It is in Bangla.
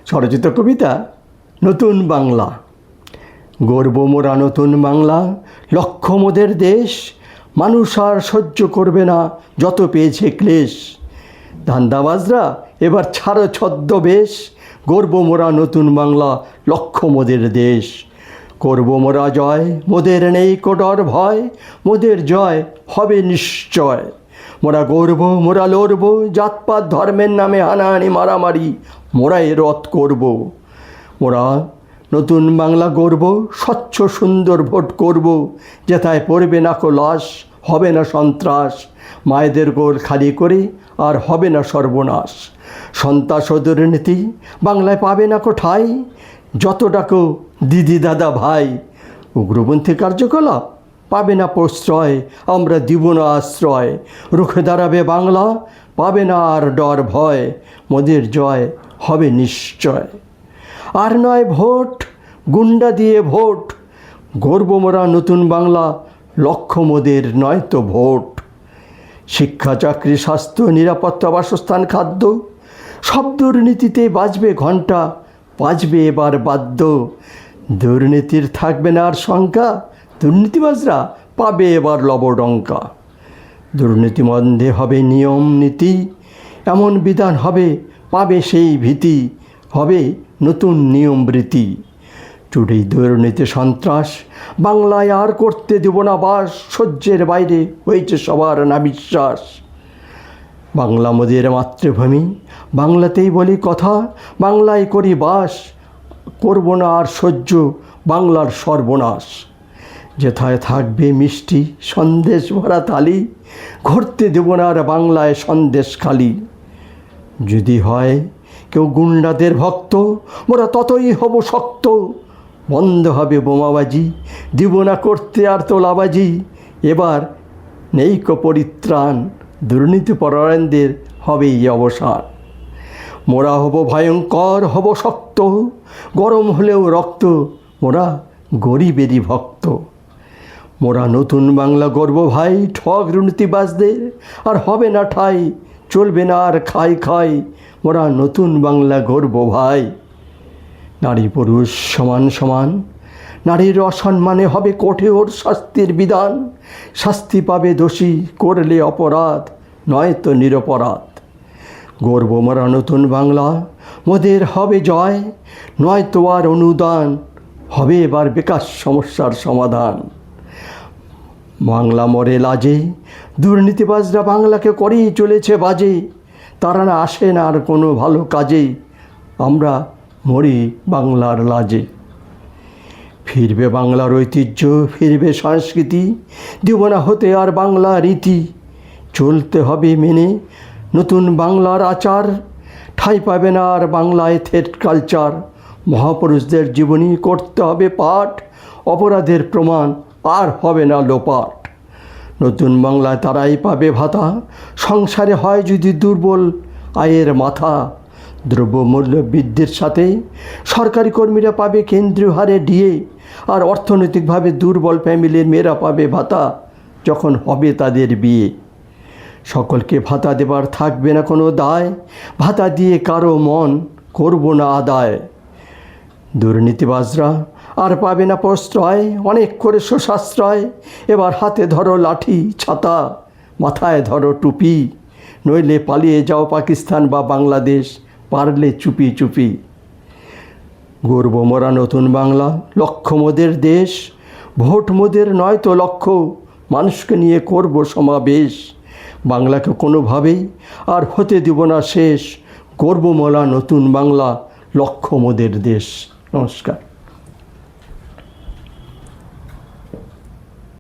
স্বরচিত কবিতা নতুন বাংলা। গর্ব মোরা নতুন বাংলা, লক্ষ মোদের দেশ। মানুষ আর সহ্য করবে না যত পেয়েছে ক্লেশ। ধান্দাবাজরা এবার ছাড়ো ছদ্মবেশ। গর্ব মোরা নতুন বাংলা, লক্ষ মোদের দেশ। করব মোরা জয়, মোদের নেই কোডর ভয়। মোদের জয় হবে নিশ্চয়। মোরা গর্ব, মোরা লড়ব, জাতপাত ধর্মের নামে হানাহানি মারামারি মোরা এ রদ করব। মোরা নতুন বাংলা গর্ব, স্বচ্ছ সুন্দর ভোট করব। যেথায় পড়বে না কো লাশ, হবে না সন্ত্রাস। মায়েদের গোল খালি করে আর হবে না সর্বনাশ। সন্ত্রাস ও দুর্নীতি বাংলায় পাবে না কো ঠাঁই। যত ডাকো দিদি দাদা ভাই। উগ্রপন্থী কার্যকলাপ পাবে না প্রশ্রয়, আমরা দিব না আশ্রয়। রুখে দাঁড়াবে বাংলা, পাবে না আর ডর ভয়। মোদের জয় হবে নিশ্চয়। আর নয় ভোট, গুন্ডা দিয়ে ভোট। গর্ব মোরা নতুন বাংলা, লক্ষ মোদের নয় তো ভোট। শিক্ষা, চাকরি, স্বাস্থ্য, নিরাপত্তা, বাসস্থান, খাদ্য সব দুর্নীতিতে বাজবে ঘণ্টা, বাজবে এবার বাদ্য। দুর্নীতির থাকবে না আর শঙ্কা, দুর্নীতিবাজরা পাবে এবার লবডঙ্কা। দুর্নীতি বন্ধে হবে নিয়ম নীতি, এমন বিধান হবে পাবে সেই ভীতি। হবে নতুন নিয়ম রীতি। চুরি দুর্নীতি সন্ত্রাস বাংলায় আর করতে দেব না বাস। সহ্যের বাইরে হয়েছে সবার না বিশ্বাস। বাংলা মোদের মাতৃভূমি, বাংলাতেই বলি কথা। বাংলায় করি বাস, করব না আর সহ্য বাংলার সর্বনাশ। যেথায় থাকবে মিষ্টি সন্দেশ ভরা থালি, ঘুরতে দেব না আর বাংলায় সন্দেশ খালি। যদি হয় কেউ গুন্ডাদের ভক্ত, মোরা ততই হব শক্ত। বন্ধ হবে বোমাবাজি, দিব না করতে আর তোলাবাজি। এবার নেই কো পরিত্রাণ, দুর্নীতিপরায়ণদের হবেই অবসান। মোরা হব ভয়ঙ্কর, হব শক্ত, গরম হলেও রক্ত। মোরা গরিবেরই ভক্ত। মোরা নতুন বাংলা গর্ব ভাই, ঠগ দুর্নীতিবাজদের আর হবে না ঠাঁই। চলবে না আর খাই খাই, মোরা নতুন বাংলা গর্ব ভাই। নারী পুরুষ সমান সমান, নারীর অসম্মানে হবে কঠোর শাস্তির বিধান। শাস্তি পাবে দোষী করলে অপরাধ, নয়তো নিরপরাধ। গর্ব মোরা নতুন বাংলা, মোদের হবে জয়। নয়তো আর অনুদান, হবে এবার বেকার সমস্যার সমাধান। বাংলা মরে লাজে, দুর্নীতিবাজরা বাংলাকে করেই চলেছে বাজে। তারা না আসে না আর কোনো ভালো কাজে, আমরা মরি বাংলার লাজে। ফিরবে বাংলার ঐতিহ্য, ফিরবে সংস্কৃতি। দিব না হতে আর বাংলা রীতি। চলতে হবে মেনে নতুন বাংলার আচার। ঠাঁই পাবে না আর বাংলায় থেট কালচার। মহাপুরুষদের জীবনী করতে হবে পাঠ, অপরাধের প্রমাণ আর হবে না লোপাট। নতুন বাংলায় তারাই পাবে ভাতা, সংসারে হয় যদি দুর্বল আয়ের মাথা। দ্রব্যমূল্য বৃদ্ধির সাথে সরকারি কর্মীরা পাবে কেন্দ্রীয় হারে ডিএ। আর অর্থনৈতিকভাবে দুর্বল ফ্যামিলির মেয়েরা পাবে ভাতা যখন হবে তাদের বিয়ে। সকলকে ভাতা দেবার থাকবে না কোনো দায়, ভাতা দিয়ে কারো মন করব না আদায়। দুর্নীতিবাজরা আর পাবে না প্রশ্রয়, অনেক করে সাশ্রয়। এবার হাতে ধরো লাঠি ছাতা, মাথায় ধরো টুপি। নইলে পালিয়ে যাও পাকিস্তান বা বাংলাদেশ, পারলে চুপি চুপি। গর্ব মোরা নতুন বাংলা, লক্ষ মোদের দেশ। ভোট মোদের নয় তো লক্ষ্য, মানুষকে নিয়ে করব সমাবেশ। বাংলাকে কোনোভাবেই আর হতে দিব না শেষ। গর্ব মোরা নতুন বাংলা, লক্ষ মোদের দেশ। নমস্কার।